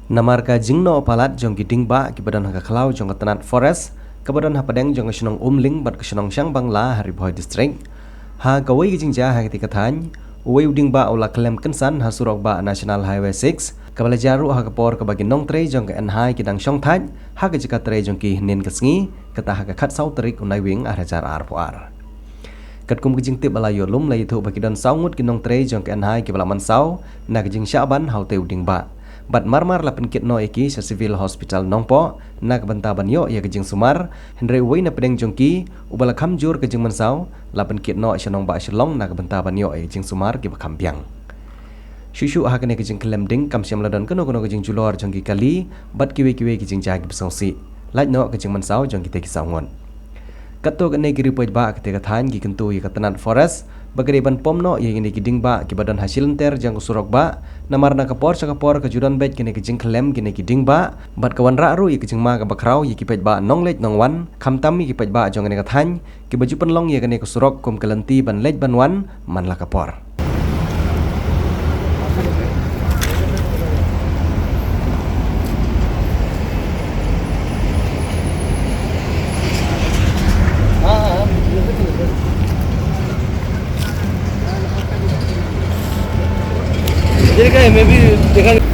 Namar ka jingno palat jong giting ba kibadan ha khalau jong tanat forest kabadan ha padeng jong snong umling bat snong syang bangla hari boy district ha kawai gi jingja ha ti kathan uwei uding ba ula klem kensan ha surok ba national highway 6 kabala jaru ha kapor ka bagi nong tre jong ka enhai kidang syong thaj ha ka jika tre jong ki nen kasngi kata ha ka khat sau terik unai wing ar jar ar puar kat kum kijing tip ala yo lum lai thu bagi don saungut kinong tre jong ka enhai ki bala man sau na kijing syaban ha te uding ba bat marmar la penkit no eki sa civil hospital nongpo nak banta banyo ya kejing sumar henry wei na pedeng jongki ubala khamjur kejing mansau la penkit no shanong ba shalong nak banta banyo e jing sumar ki bakham piang shushu ha kene kejing klem ding kam siam ladon kono kono kejing julor jongki kali bat kiwe kiwe kejing jagi besongsi laj no kejing mansau jongki te kisawngon kato kene kiri poj ba kete kathan gi kentu ya katanat forest bagariban pomno ye ini giding ba kibadan hasil ter jang surok ba namar na kapor sa kapor kajudan bet kene kijing klem kene giding ba bat kawan ra ru ye kijing ma ka bakrau ye kipet ba nong lej nong wan kham tam ye kipet ba jong kene kathan ki baju penlong ye kene kusurok kum kalanti ban lej ban wan man la kapor jadi kayak maybe dengan